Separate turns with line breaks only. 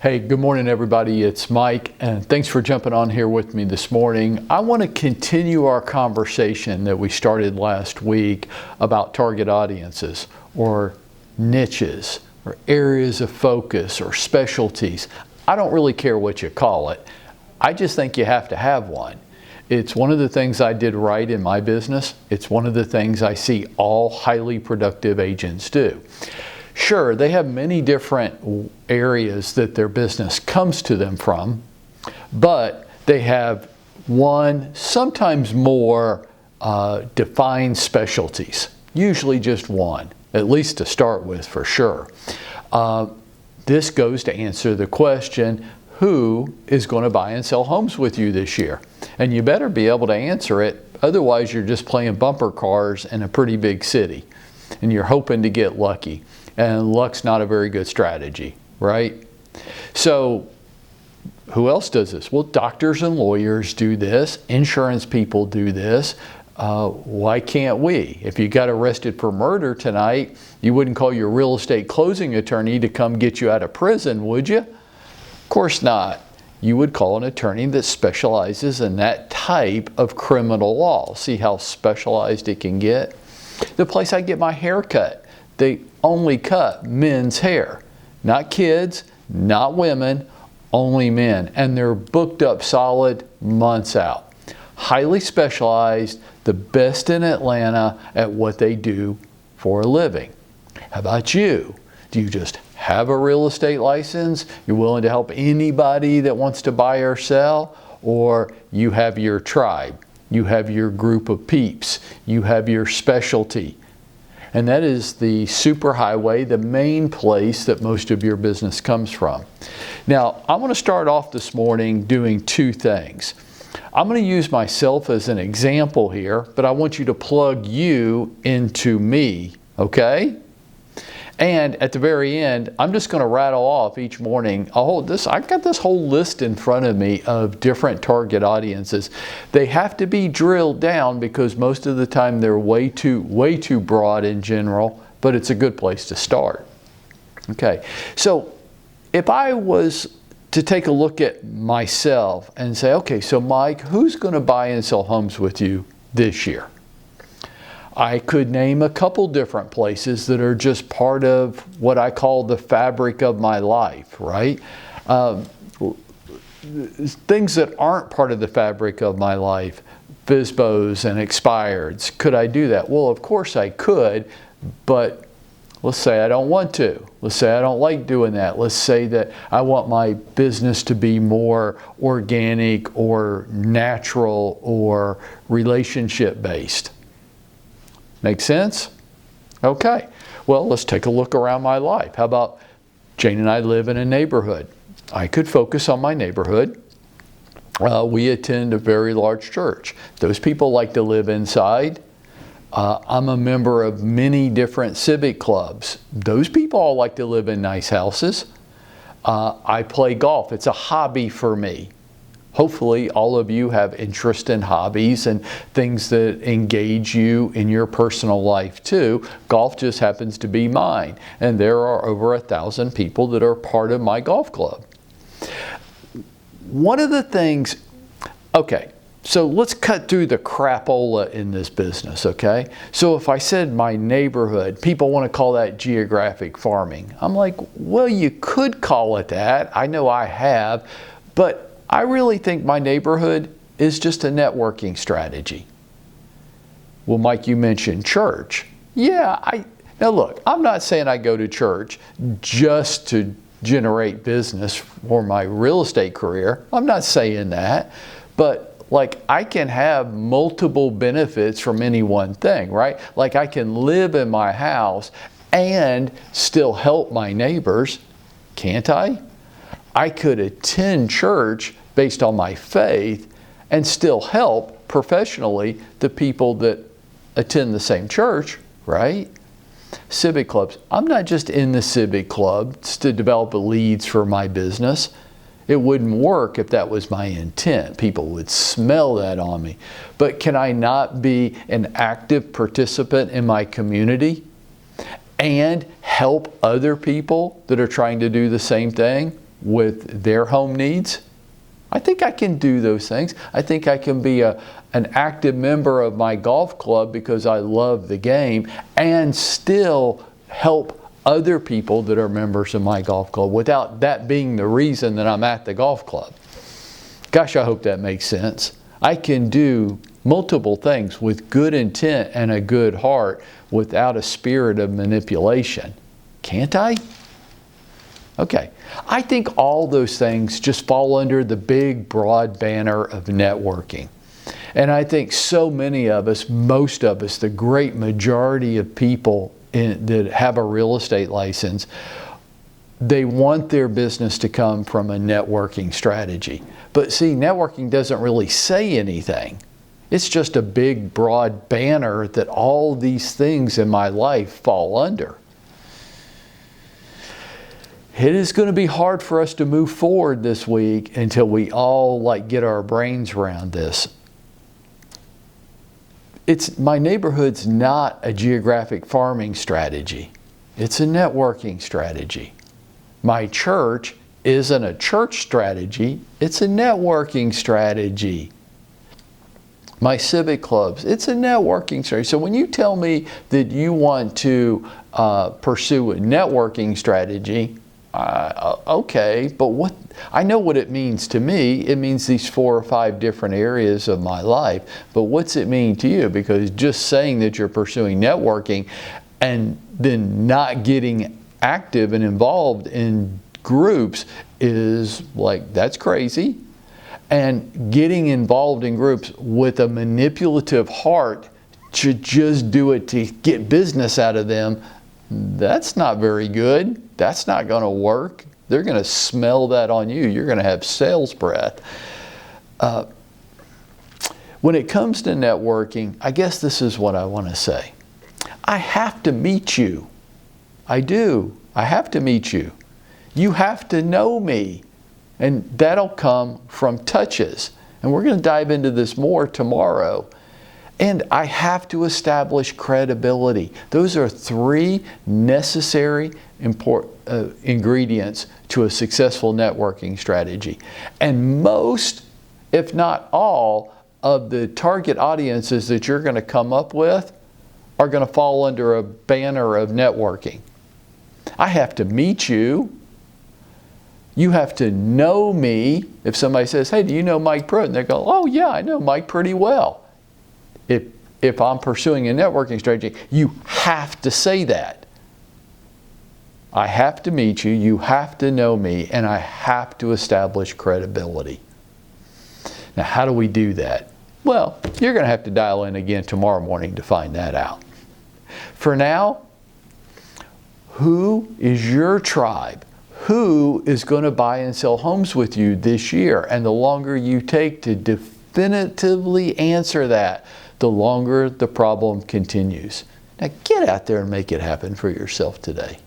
Hey, good morning everybody. It's Mike, and thanks for jumping on here with me this morning. I want to continue our conversation that we started last week about target audiences or niches or areas of focus or specialties. I don't really care what you call it. I just think you have to have one. It's one of the things I did right in my business. It's one of the things I see all highly productive agents do. Sure, they have many different areas that their business comes to them from, but they have one, sometimes more defined specialties, usually just one, at least to start with for sure. This goes to answer the question, who is going to buy and sell homes with you this year? And you better be able to answer it, otherwise you're just playing bumper cars in a pretty big city, and you're hoping to get lucky. And luck's not a very good strategy, right? So who else does this? Well, doctors and lawyers do this. Insurance people do this. Why can't we? If you got arrested for murder tonight, you wouldn't call your real estate closing attorney to come get you out of prison, would you? Of course not. You would call an attorney that specializes in that type of criminal law. See how specialized it can get? The place I get my hair cut, they only cut men's hair. Not kids, not women, only men. And they're booked up solid months out. Highly specialized, the best in Atlanta at what they do for a living. How about you? Do you just have a real estate license? You're willing to help anybody that wants to buy or sell? Or you have your tribe, you have your group of peeps, you have your specialty. And that is the superhighway, the main place that most of your business comes from. Now, I'm going to start off this morning doing two things. I'm going to use myself as an example here, but I want you to plug you into me, okay? And at the very end, I'm just going to rattle off each morning. I've got this whole list in front of me of different target audiences. They have to be drilled down because most of the time they're way too broad in general, but it's a good place to start. Okay, so if I was to take a look at myself and say, okay, so Mike, who's going to buy and sell homes with you this year? I could name a couple different places that are just part of what I call the fabric of my life, right? Things that aren't part of the fabric of my life, FSBOs and expireds. Could I do that? Well, of course I could, but let's say I don't want to. Let's say I don't like doing that. Let's say that I want my business to be more organic or natural or relationship based. Make sense? Okay. Well, let's take a look around my life. How about Jane and I live in a neighborhood? I could focus on my neighborhood. We attend a very large church. Those people like to live inside. I'm a member of many different civic clubs. Those people all like to live in nice houses. I play golf. It's a hobby for me. Hopefully all of you have interest in hobbies and things that engage you in your personal life too. Golf just happens to be mine. And there are over 1,000 people that are part of my golf club. One of the things, okay, so let's cut through the crapola in this business, okay? So if I said my neighborhood, people want to call that geographic farming. I'm like, well, you could call it that. I know I have, but I really think my neighborhood is just a networking strategy. Well, Mike, you mentioned church. Yeah, now look, I'm not saying I go to church just to generate business for my real estate career. I'm not saying that, but like I can have multiple benefits from any one thing, right? Like I can live in my house and still help my neighbors, can't I? I could attend church based on my faith and still help professionally the people that attend the same church, right? Civic clubs. I'm not just in the civic club to develop leads for my business. It wouldn't work if that was my intent. People would smell that on me. But can I not be an active participant in my community and help other people that are trying to do the same thing? with their home needs? I think I can do those things. I think I can be an active member of my golf club because I love the game and still help other people that are members of my golf club without that being the reason that I'm at the golf club. Gosh, I hope that makes sense. I can do multiple things with good intent and a good heart without a spirit of manipulation. Can't I? Okay. I think all those things just fall under the big, broad banner of networking. And I think so many of us, most of us, the great majority of people that have a real estate license, they want their business to come from a networking strategy. But see, networking doesn't really say anything. It's just a big, broad banner that all these things in my life fall under. It is going to be hard for us to move forward this week until we all get our brains around this. My neighborhood's not a geographic farming strategy. It's a networking strategy. My church isn't a church strategy. It's a networking strategy. My civic clubs, it's a networking strategy. So when you tell me that you want to pursue a networking strategy, okay, but I know what it means to me. It means these 4 or 5 different areas of my life. But what's it mean to you? Because just saying that you're pursuing networking and then not getting active and involved in groups is that's crazy. And getting involved in groups with a manipulative heart to just do it to get business out of them, that's not very good. That's not going to work. They're going to smell that on you. You're going to have sales breath. When it comes to networking, I guess this is what I want to say. I have to meet you. I do. I have to meet you. You have to know me. And that'll come from touches. And we're going to dive into this more tomorrow. And I have to establish credibility. Those are 3 necessary ingredients to a successful networking strategy. And most, if not all, of the target audiences that you're going to come up with are going to fall under a banner of networking. I have to meet you. You have to know me. If somebody says, hey, do you know Mike Prewett? And they go, oh yeah, I know Mike pretty well. If I'm pursuing a networking strategy, you have to say that. I have to meet you, you have to know me, and I have to establish credibility. Now, how do we do that? Well, you're going to have to dial in again tomorrow morning to find that out. For now, who is your tribe? Who is going to buy and sell homes with you this year? And the longer you take to definitively answer that, the longer the problem continues. Now get out there and make it happen for yourself today.